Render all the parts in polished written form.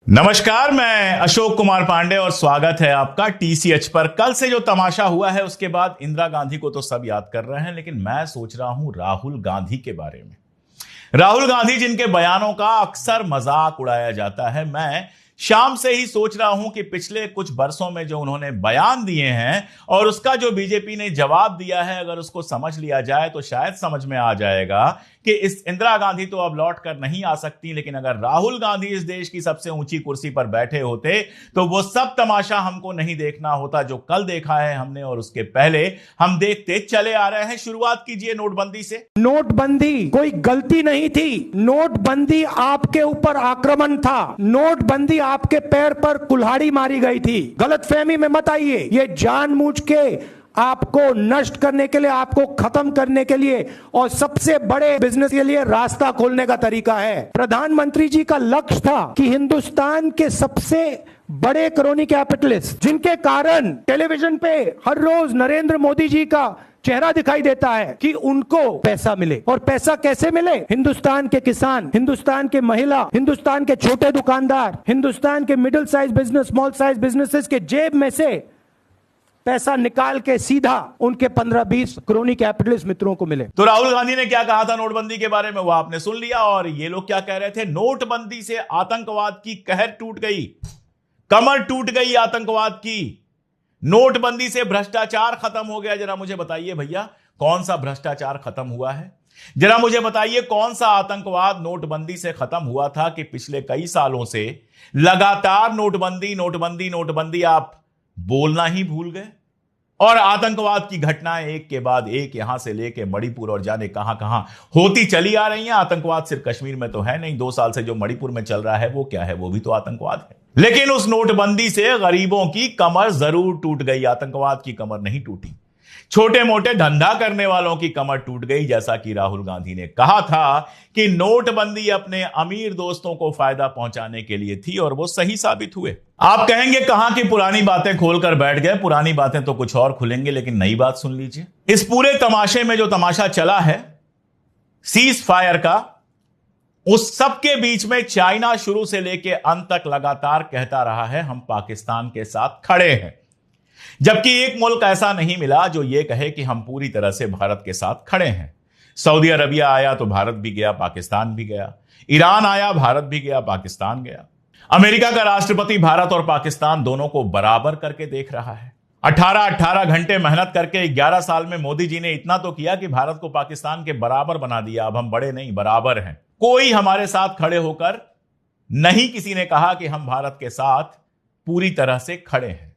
नमस्कार, मैं अशोक कुमार पांडे और स्वागत है आपका टीसीएच पर। कल से जो तमाशा हुआ है उसके बाद इंदिरा गांधी को तो सब याद कर रहे हैं, लेकिन मैं सोच रहा हूं राहुल गांधी के बारे में। राहुल गांधी जिनके बयानों का अक्सर मजाक उड़ाया जाता है। मैं शाम से ही सोच रहा हूं कि पिछले कुछ बरसों में जो उन्होंने बयान दिए हैं और उसका जो बीजेपी ने जवाब दिया है, अगर उसको समझ लिया जाए तो शायद समझ में आ जाएगा कि इस इंदिरा गांधी तो अब लौट कर नहीं आ सकती, लेकिन अगर राहुल गांधी इस देश की सबसे ऊंची कुर्सी पर बैठे होते तो वो सब तमाशा हमको नहीं देखना होता जो कल देखा है हमने, और उसके पहले हम देखते चले आ रहे हैं। शुरुआत कीजिए नोटबंदी से। नोटबंदी कोई गलती नहीं थी, नोटबंदी आपके ऊपर आक्रमण था, नोटबंदी आपके पैर पर कुल्हाड़ी मारी गई थी। गलतफहमी में मत आइए, ये जानबूझ के आपको नष्ट करने के लिए, आपको खत्म करने के लिए और सबसे बड़े बिजनेस के लिए रास्ता खोलने का तरीका है। प्रधानमंत्री जी का लक्ष्य था कि हिंदुस्तान के सबसे बड़े क्रोनी कैपिटलिस्ट, जिनके कारण टेलीविजन पे हर रोज नरेंद्र मोदी जी का चेहरा दिखाई देता है, कि उनको पैसा मिले। और पैसा कैसे मिले? हिंदुस्तान के किसान, हिंदुस्तान के महिला, हिंदुस्तान के छोटे दुकानदार, हिंदुस्तान के middle size business, small size businesses के जेब में से पैसा निकाल के सीधा उनके 15-20 क्रोनी कैपिटलिस्ट मित्रों को मिले। तो राहुल गांधी ने क्या कहा था नोटबंदी के बारे में वो आपने सुन लिया। और ये लोग क्या कह रहे थे? नोटबंदी से आतंकवाद की कहर टूट गई, कमर टूट गई आतंकवाद की। नोटबंदी से भ्रष्टाचार खत्म हो गया। जरा मुझे बताइए भैया, कौन सा भ्रष्टाचार खत्म हुआ है? जरा मुझे बताइए कौन सा आतंकवाद नोटबंदी से खत्म हुआ था कि पिछले कई सालों से लगातार नोटबंदी नोटबंदी नोटबंदी आप बोलना ही भूल गए, और आतंकवाद की घटनाएं एक के बाद एक यहां से लेके मणिपुर और जाने कहां कहां होती चली आ रही हैं। आतंकवाद सिर्फ कश्मीर में तो है नहीं, 2 साल से जो मणिपुर में चल रहा है वो क्या है? वो भी तो आतंकवाद है। लेकिन उस नोटबंदी से गरीबों की कमर जरूर टूट गई, आतंकवाद की कमर नहीं टूटी। छोटे मोटे धंधा करने वालों की कमर टूट गई, जैसा कि राहुल गांधी ने कहा था कि नोटबंदी अपने अमीर दोस्तों को फायदा पहुंचाने के लिए थी, और वो सही साबित हुए। आप कहेंगे कहां की पुरानी बातें खोलकर बैठ गए, पुरानी बातें तो कुछ और खुलेंगे, लेकिन नई बात सुन लीजिए। इस पूरे तमाशे में जो तमाशा चला है सीज फायर का, उस सबके बीच में चाइना शुरू से लेकर अंत तक लगातार कहता रहा है हम पाकिस्तान के साथ खड़े हैं, जबकि एक मुल्क ऐसा नहीं मिला जो यह कहे कि हम पूरी तरह से भारत के साथ खड़े हैं। सऊदी अरबिया आया तो भारत भी गया, पाकिस्तान भी गया। ईरान आया, भारत भी गया, पाकिस्तान गया। अमेरिका का राष्ट्रपति भारत और पाकिस्तान दोनों को बराबर करके देख रहा है। 18 घंटे मेहनत करके 11 साल में मोदी जी ने इतना तो किया कि भारत को पाकिस्तान के बराबर बना दिया। अब हम बड़े नहीं, बराबर हैं। कोई हमारे साथ खड़े होकर नहीं किसी ने कहा कि हम भारत के साथ पूरी तरह से खड़े हैं,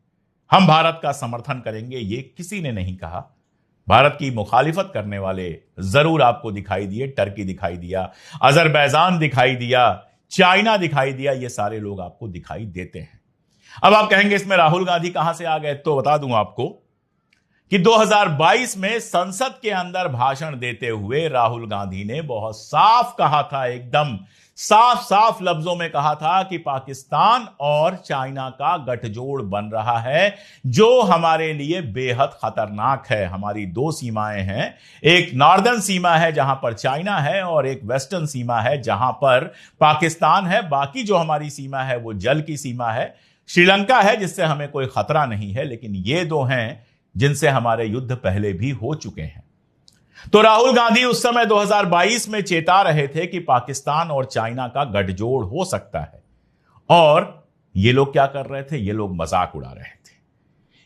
हम भारत का समर्थन करेंगे, ये किसी ने नहीं कहा। भारत की मुखालिफत करने वाले जरूर आपको दिखाई दिए। टर्की दिखाई दिया, अजरबैजान दिखाई दिया, चाइना दिखाई दिया, ये सारे लोग आपको दिखाई देते हैं। अब आप कहेंगे इसमें राहुल गांधी कहां से आ गए? तो बता दूं आपको कि 2022 में संसद के अंदर भाषण देते हुए राहुल गांधी ने बहुत साफ कहा था, एकदम साफ साफ लफ्जों में कहा था कि पाकिस्तान और चाइना का गठजोड़ बन रहा है, जो हमारे लिए बेहद खतरनाक है। हमारी 2 सीमाएं हैं, एक नॉर्दर्न सीमा है जहां पर चाइना है, और एक वेस्टर्न सीमा है जहां पर पाकिस्तान है। बाकी जो हमारी सीमा है वो जल की सीमा है। श्रीलंका है जिससे हमें कोई खतरा नहीं है, लेकिन ये 2 हैं जिनसे हमारे युद्ध पहले भी हो चुके हैं। तो राहुल गांधी उस समय 2022 में चेता रहे थे कि पाकिस्तान और चाइना का गठजोड़ हो सकता है, और ये लोग क्या कर रहे थे? ये लोग मजाक उड़ा रहे थे।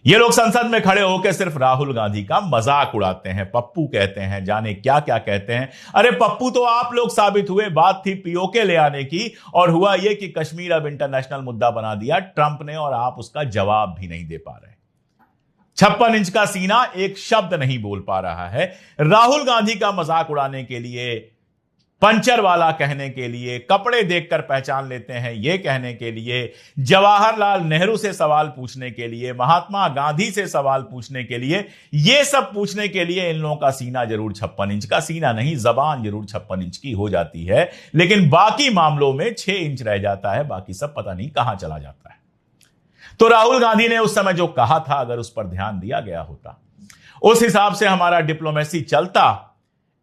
ये लोग संसद में खड़े होकर सिर्फ राहुल गांधी का मजाक उड़ाते हैं, पप्पू कहते हैं, जाने क्या क्या कहते हैं। अरे पप्पू तो आप लोग साबित हुए। बात थी पीओके ले आने की, और हुआ यह कि कश्मीर अब इंटरनेशनल मुद्दा बना दिया ट्रंप ने, और आप उसका जवाब भी नहीं दे पा रहे। 56 इंच का सीना एक शब्द नहीं बोल पा रहा है। राहुल गांधी का मजाक उड़ाने के लिए, पंचर वाला कहने के लिए, कपड़े देखकर पहचान लेते हैं ये कहने के लिए, जवाहरलाल नेहरू से सवाल पूछने के लिए, महात्मा गांधी से सवाल पूछने के लिए, ये सब पूछने के लिए इन लोगों का सीना जरूर 56 इंच का सीना नहीं, जबान जरूर 56 इंच की हो जाती है, लेकिन बाकी मामलों में 6 इंच रह जाता है, बाकी सब पता नहीं कहां चला जाता है। तो राहुल गांधी ने उस समय जो कहा था, अगर उस पर ध्यान दिया गया होता, उस हिसाब से हमारा डिप्लोमेसी चलता,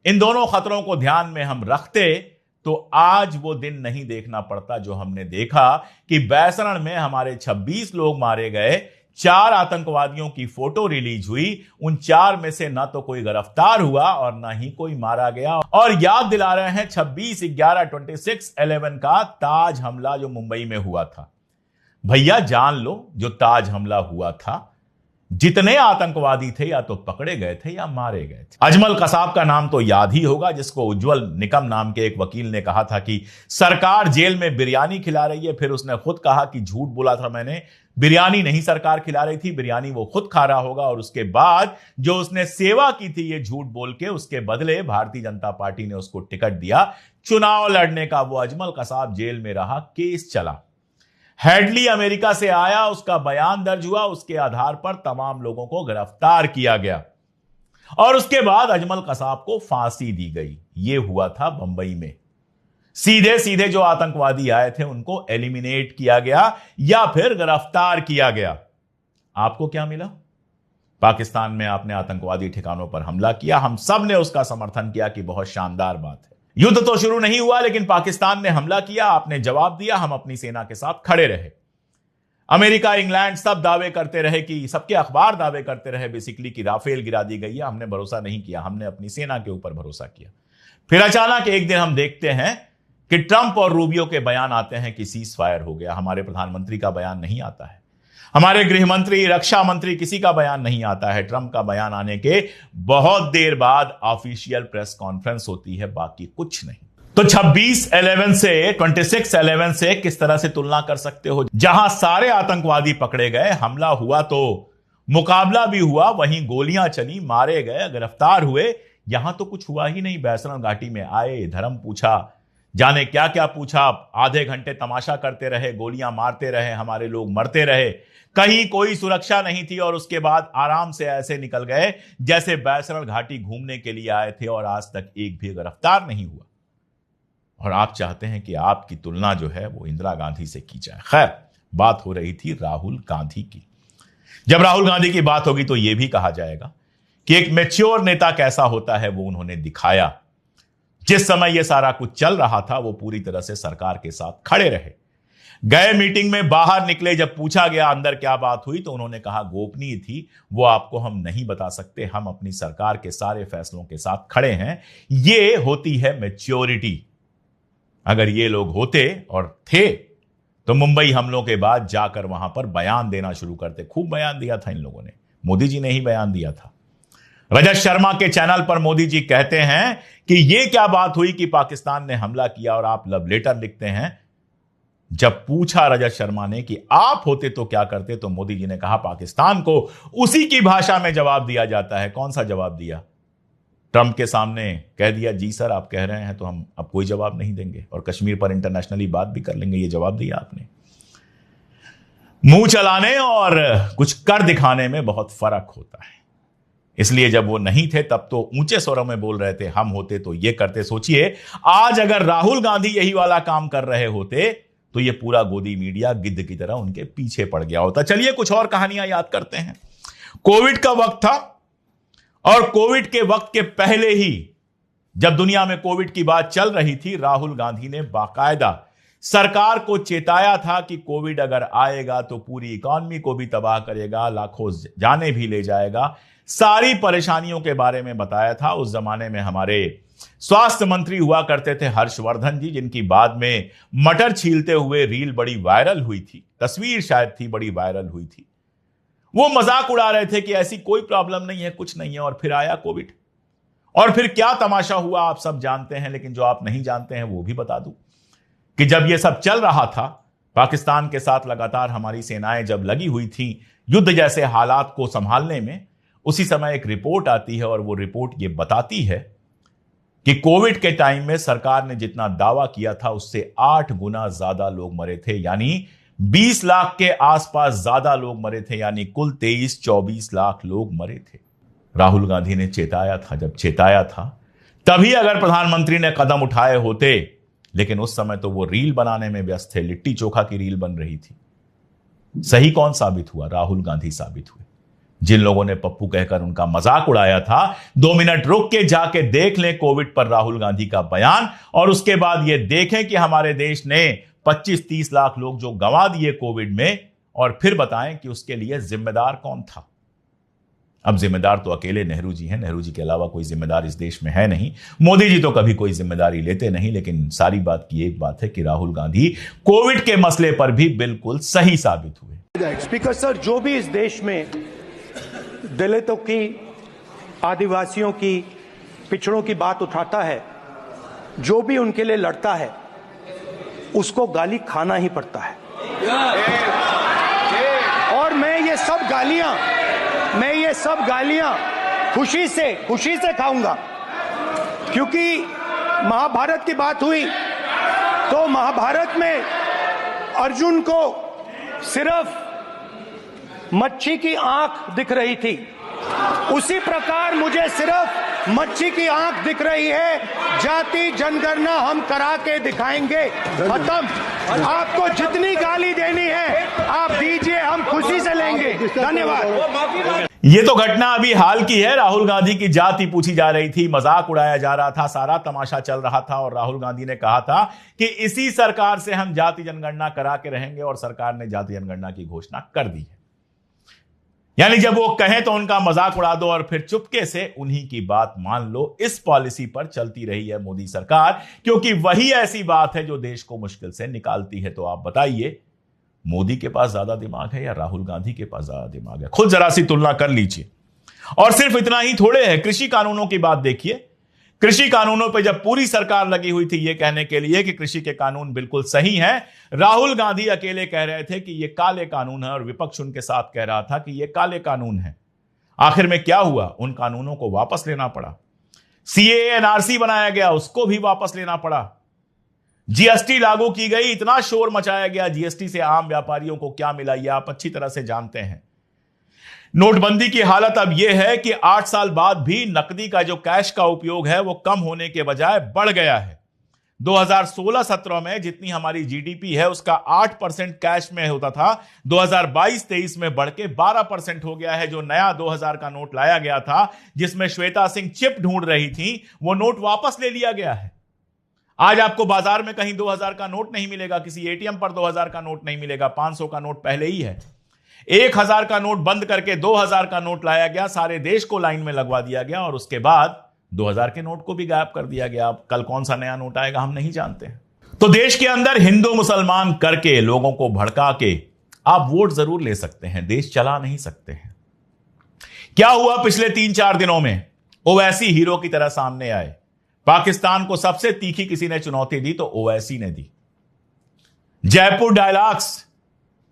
इन दोनों खतरों को ध्यान में हम रखते, तो आज वो दिन नहीं देखना पड़ता जो हमने देखा कि बैसरण में हमारे 26 लोग मारे गए, 4 आतंकवादियों की फोटो रिलीज हुई, उन 4 में से ना तो कोई गिरफ्तार हुआ और ना ही कोई मारा गया। और याद दिला रहे हैं 26/11/26/11 का ताज हमला जो मुंबई में हुआ था। भैया जान लो, जो ताज हमला हुआ था, जितने आतंकवादी थे या तो पकड़े गए थे या मारे गए थे। अजमल कसाब का नाम तो याद ही होगा, जिसको उज्जवल निकम नाम के एक वकील ने कहा था कि सरकार जेल में बिरयानी खिला रही है। फिर उसने खुद कहा कि झूठ बोला था मैंने, बिरयानी नहीं सरकार खिला रही थी, बिरयानी वो खुद खा रहा होगा। और उसके बाद जो उसने सेवा की थी ये झूठ बोल के, उसके बदले भारतीय जनता पार्टी ने उसको टिकट दिया चुनाव लड़ने का। वो अजमल कसाब जेल में रहा, केस चला। हेडली अमेरिका से आया, उसका बयान दर्ज हुआ, उसके आधार पर तमाम लोगों को गिरफ्तार किया गया और उसके बाद अजमल कसाब को फांसी दी गई। यह हुआ था बंबई में। सीधे सीधे जो आतंकवादी आए थे उनको एलिमिनेट किया गया या फिर गिरफ्तार किया गया। आपको क्या मिला? पाकिस्तान में आपने आतंकवादी ठिकानों पर हमला किया, हम सब ने उसका समर्थन किया कि बहुत शानदार बात है। युद्ध तो शुरू नहीं हुआ, लेकिन पाकिस्तान ने हमला किया, आपने जवाब दिया, हम अपनी सेना के साथ खड़े रहे। अमेरिका, इंग्लैंड सब दावे करते रहे कि, सबके अखबार दावे करते रहे बेसिकली कि राफेल गिरा दी गई है, हमने भरोसा नहीं किया, हमने अपनी सेना के ऊपर भरोसा किया। फिर अचानक एक दिन हम देखते हैं कि ट्रंप और रूबियो के बयान आते हैं कि सीज फायर हो गया। हमारे प्रधानमंत्री का बयान नहीं आता है, हमारे गृह मंत्री, रक्षा मंत्री, किसी का बयान नहीं आता है। ट्रंप का बयान आने के बहुत देर बाद ऑफिशियल प्रेस कॉन्फ्रेंस होती है, बाकी कुछ नहीं। तो 26/11 से 26/11 से किस तरह से तुलना कर सकते हो? जहां सारे आतंकवादी पकड़े गए, हमला हुआ तो मुकाबला भी हुआ, वहीं गोलियां चली, मारे गए, गिरफ्तार हुए। यहां तो कुछ हुआ ही नहीं। बैसरण घाटी में आए, धर्म पूछा, जाने क्या क्या पूछा, आधे घंटे तमाशा करते रहे, गोलियां मारते रहे, हमारे लोग मरते रहे, कहीं कोई सुरक्षा नहीं थी। और उसके बाद आराम से ऐसे निकल गए जैसे बैसरण घाटी घूमने के लिए आए थे और आज तक एक भी गिरफ्तार नहीं हुआ। और आप चाहते हैं कि आपकी तुलना जो है वो इंदिरा गांधी से की जाए। खैर, बात हो रही थी राहुल गांधी की। जब राहुल गांधी की बात होगी तो यह भी कहा जाएगा कि एक मैच्योर नेता कैसा होता है वो उन्होंने दिखाया। जिस समय यह सारा कुछ चल रहा था वो पूरी तरह से सरकार के साथ खड़े रहे। गए मीटिंग में, बाहर निकले, जब पूछा गया अंदर क्या बात हुई तो उन्होंने कहा गोपनीय थी, वो आपको हम नहीं बता सकते, हम अपनी सरकार के सारे फैसलों के साथ खड़े हैं। ये होती है मैच्योरिटी। अगर ये लोग होते और थे तो मुंबई हमलों के बाद जाकर वहां पर बयान देना शुरू करते। खूब बयान दिया था इन लोगों ने, मोदी जी ने ही बयान दिया था। रजत शर्मा के चैनल पर मोदी जी कहते हैं कि यह क्या बात हुई कि पाकिस्तान ने हमला किया और आप लव लेटर लिखते हैं। जब पूछा रजत शर्मा ने कि आप होते तो क्या करते, तो मोदी जी ने कहा पाकिस्तान को उसी की भाषा में जवाब दिया जाता है। कौन सा जवाब दिया? ट्रंप के सामने कह दिया जी सर आप कह रहे हैं तो हम अब कोई जवाब नहीं देंगे और कश्मीर पर इंटरनेशनली बात भी कर लेंगे। ये जवाब दिया आपने। मुंह चलाने और कुछ कर दिखाने में बहुत फर्क होता है। इसलिए जब वो नहीं थे तब तो ऊंचे स्वरों में बोल रहे थे, हम होते तो ये करते। सोचिए आज अगर राहुल गांधी यही वाला काम कर रहे होते तो ये पूरा गोदी मीडिया गिद्ध की तरह उनके पीछे पड़ गया होता। चलिए कुछ और कहानियां याद करते हैं। कोविड का वक्त था और कोविड के वक्त के पहले ही जब दुनिया में कोविड की बात चल रही थी, राहुल गांधी ने बाकायदा सरकार को चेताया था कि कोविड अगर आएगा तो पूरी इकॉनमी को भी तबाह करेगा, लाखों जाने भी ले जाएगा। सारी परेशानियों के बारे में बताया था। उस जमाने में हमारे स्वास्थ्य मंत्री हुआ करते थे हर्षवर्धन जी, जिनकी बाद में मटर छीलते हुए रील बड़ी वायरल हुई थी, तस्वीर शायद थी बड़ी वायरल हुई थी। वो मजाक उड़ा रहे थे कि ऐसी कोई प्रॉब्लम नहीं है, कुछ नहीं है। और फिर आया कोविड और फिर क्या तमाशा हुआ आप सब जानते हैं। लेकिन जो आप नहीं जानते हैं वो भी बता दूं कि जब ये सब चल रहा था, पाकिस्तान के साथ लगातार हमारी सेनाएं जब लगी हुई थी युद्ध जैसे हालात को संभालने में, उसी समय एक रिपोर्ट आती है और वो रिपोर्ट ये बताती है कि कोविड के टाइम में सरकार ने जितना दावा किया था उससे 8 गुना ज्यादा लोग मरे थे। यानी 20 लाख के आसपास ज्यादा लोग मरे थे, यानी कुल 23-24 लाख लोग मरे थे। राहुल गांधी ने चेताया था। जब चेताया था तभी अगर प्रधानमंत्री ने कदम उठाए होते, लेकिन उस समय तो वो रील बनाने में व्यस्त थे, लिट्टी चोखा की रील बन रही थी। सही कौन साबित हुआ? राहुल गांधी साबित हुए। जिन लोगों ने पप्पू कहकर उनका मजाक उड़ाया था, 2 मिनट रुक के जाके देख लें कोविड पर राहुल गांधी का बयान, और उसके बाद यह देखें कि हमारे देश ने 25-30 लाख लोग जो गंवा दिए कोविड में, और फिर बताएं कि उसके लिए जिम्मेदार कौन था। अब जिम्मेदार तो अकेले नेहरू जी हैं, नेहरू जी के अलावा कोई जिम्मेदार इस देश में है नहीं। मोदी जी तो कभी कोई जिम्मेदारी लेते नहीं, लेकिन सारी बात की एक बात है कि राहुल गांधी कोविड के मसले पर भी बिल्कुल सही साबित हुए। स्पीकर सर, जो भी इस देश में दलितों की, आदिवासियों की, पिछड़ों की बात उठाता है, जो भी उनके लिए लड़ता है, उसको गाली खाना ही पड़ता है। और मैं ये सब गालियां खुशी से खाऊंगा, क्योंकि महाभारत की बात हुई तो महाभारत में अर्जुन को सिर्फ मच्छी की आंख दिख रही थी, उसी प्रकार मुझे सिर्फ मच्छी की आंख दिख रही है। जाति जनगणना हम करा के दिखाएंगे, खत्म। आपको जितनी गाली देनी है आप दीजिए, हम खुशी से लेंगे। धन्यवाद। ये तो घटना अभी हाल की है। राहुल गांधी की जाति पूछी जा रही थी, मजाक उड़ाया जा रहा था, सारा तमाशा चल रहा था, और राहुल गांधी ने कहा था कि इसी सरकार से हम जाति जनगणना करा के रहेंगे, और सरकार ने जाति जनगणना की घोषणा कर दी है। यानी जब वो कहें तो उनका मजाक उड़ा दो और फिर चुपके से उन्हीं की बात मान लो। इस पॉलिसी पर चलती रही है मोदी सरकार, क्योंकि वही ऐसी बात है जो देश को मुश्किल से निकालती है। तो आप बताइए, मोदी के पास ज्यादा दिमाग है या राहुल गांधी के पास ज्यादा दिमाग है? खुद जरा सी तुलना कर लीजिए। और सिर्फ इतना ही थोड़े है, कृषि कानूनों की बात देखिए। कृषि कानूनों पर जब पूरी सरकार लगी हुई थी यह कहने के लिए कि कृषि के कानून बिल्कुल सही हैं, राहुल गांधी अकेले कह रहे थे कि ये काले कानून है, और विपक्ष उनके साथ कह रहा था कि ये काले कानून है। आखिर में क्या हुआ? उन कानूनों को वापस लेना पड़ा। सीएए एनआरसी बनाया गया, उसको भी वापस लेना पड़ा। जीएसटी लागू की गई, इतना शोर मचाया गया। जीएसटी से आम व्यापारियों को क्या मिला ये आप अच्छी तरह से जानते हैं। नोटबंदी की हालत अब यह है कि 8 साल बाद भी नकदी का जो कैश का उपयोग है वो कम होने के बजाय बढ़ गया है। 2016-17 में जितनी हमारी जीडीपी है उसका 8% कैश में होता था, 2022-23 में बढ़ के 12% हो गया है। जो नया 2000 का नोट लाया गया था, जिसमें श्वेता सिंह चिप ढूंढ रही थी, वो नोट वापस ले लिया गया है। आज आपको बाजार में कहीं 2000 का नोट नहीं मिलेगा, किसी एटीएम पर 2000 का नोट नहीं मिलेगा। 500 का नोट पहले ही है। 1000 का नोट बंद करके 2000 का नोट लाया गया, सारे देश को लाइन में लगवा दिया गया, और उसके बाद 2000 के नोट को भी गायब कर दिया गया। अब कल कौन सा नया नोट आएगा हम नहीं जानते। तो देश के अंदर हिंदू मुसलमान करके, लोगों को भड़का के आप वोट जरूर ले सकते हैं, देश चला नहीं सकते हैं। क्या हुआ पिछले 3-4 दिनों में? ओवैसी हीरो की तरह सामने आए। पाकिस्तान को सबसे तीखी किसी ने चुनौती दी तो ओवैसी ने दी। जयपुर डायलॉग्स,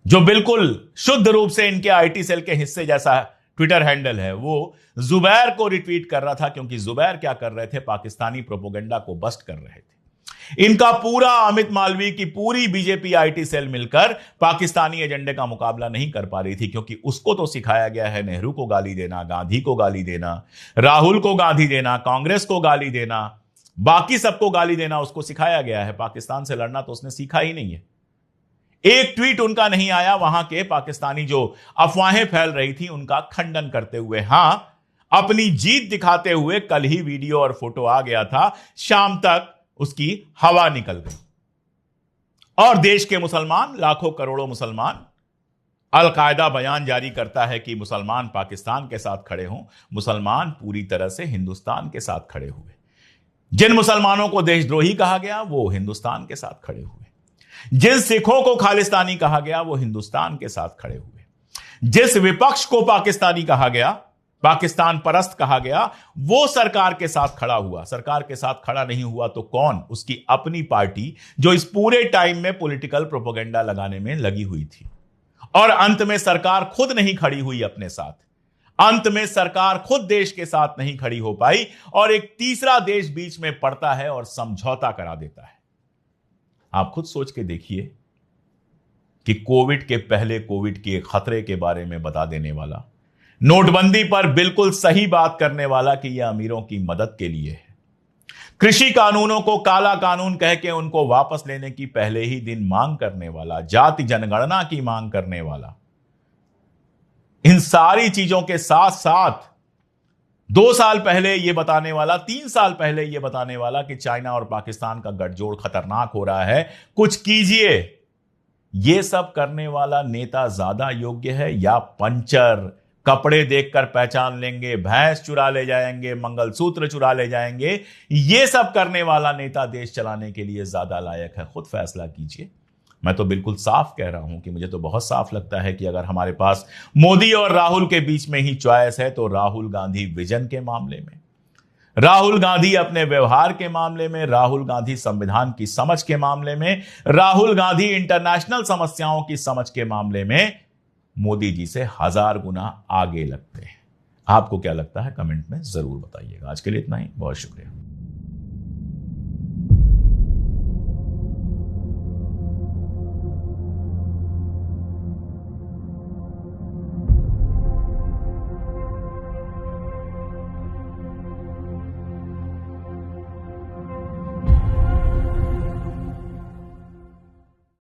जो बिल्कुल शुद्ध रूप से इनके आईटी सेल के हिस्से जैसा ट्विटर हैंडल है, वो जुबैर को रिट्वीट कर रहा था, क्योंकि जुबैर क्या कर रहे थे? पाकिस्तानी प्रोपोगंडा को बस्ट कर रहे थे। इनका पूरा अमित मालवीय की पूरी बीजेपी आईटी सेल मिलकर पाकिस्तानी एजेंडे का मुकाबला नहीं कर पा रही थी, क्योंकि उसको तो सिखाया गया है नेहरू को गाली देना, गांधी को गाली देना, राहुल को गाली देना, कांग्रेस को गाली देना, बाकी सबको गाली देना उसको सिखाया गया है। पाकिस्तान से लड़ना तो उसने सीखा ही नहीं है। एक ट्वीट उनका नहीं आया वहां के पाकिस्तानी जो अफवाहें फैल रही थी उनका खंडन करते हुए। हां, अपनी जीत दिखाते हुए कल ही वीडियो और फोटो आ गया था, शाम तक उसकी हवा निकल गई। और देश के मुसलमान, लाखों करोड़ों मुसलमान, अल-कायदा बयान जारी करता है कि मुसलमान पाकिस्तान के साथ खड़े हों, मुसलमान पूरी तरह से हिंदुस्तान के साथ खड़े हुए। जिन मुसलमानों को देशद्रोही कहा गया वो हिंदुस्तान के साथ खड़े हुए। जिन सिखों को खालिस्तानी कहा गया वो हिंदुस्तान के साथ खड़े हुए। जिस विपक्ष को पाकिस्तानी कहा गया, पाकिस्तान परस्त कहा गया, वो सरकार के साथ खड़ा हुआ। सरकार के साथ खड़ा नहीं हुआ तो कौन? उसकी अपनी पार्टी, जो इस पूरे टाइम में पॉलिटिकल प्रोपेगेंडा लगाने में लगी हुई थी। और अंत में सरकार खुद नहीं खड़ी हुई अपने साथ। अंत में सरकार खुद देश के साथ नहीं खड़ी हो पाई, और एक तीसरा देश बीच में पड़ता है और समझौता करा देता है। आप खुद सोच के देखिए कि कोविड के पहले कोविड के खतरे के बारे में बता देने वाला, नोटबंदी पर बिल्कुल सही बात करने वाला कि यह अमीरों की मदद के लिए है, कृषि कानूनों को काला कानून कह के उनको वापस लेने की पहले ही दिन मांग करने वाला, जाति जनगणना की मांग करने वाला, इन सारी चीजों के साथ साथ 2 साल पहले यह बताने वाला, 3 साल पहले यह बताने वाला कि चाइना और पाकिस्तान का गठजोड़ खतरनाक हो रहा है, कुछ कीजिए, यह सब करने वाला नेता ज्यादा योग्य है या पंचर? कपड़े देखकर पहचान लेंगे, भैंस चुरा ले जाएंगे, मंगलसूत्र चुरा ले जाएंगे, यह सब करने वाला नेता देश चलाने के लिए ज्यादा लायक है? खुद फैसला कीजिए। मैं तो बिल्कुल साफ कह रहा हूं कि मुझे तो बहुत साफ लगता है कि अगर हमारे पास मोदी और राहुल के बीच में ही चॉइस है तो राहुल गांधी विजन के मामले में, राहुल गांधी अपने व्यवहार के मामले में, राहुल गांधी संविधान की समझ के मामले में, राहुल गांधी इंटरनेशनल समस्याओं की समझ के मामले में मोदी जी से 1000 गुना आगे लगते हैं। आपको क्या लगता है कमेंट में जरूर बताइएगा। आज के लिए इतना ही, बहुत शुक्रिया।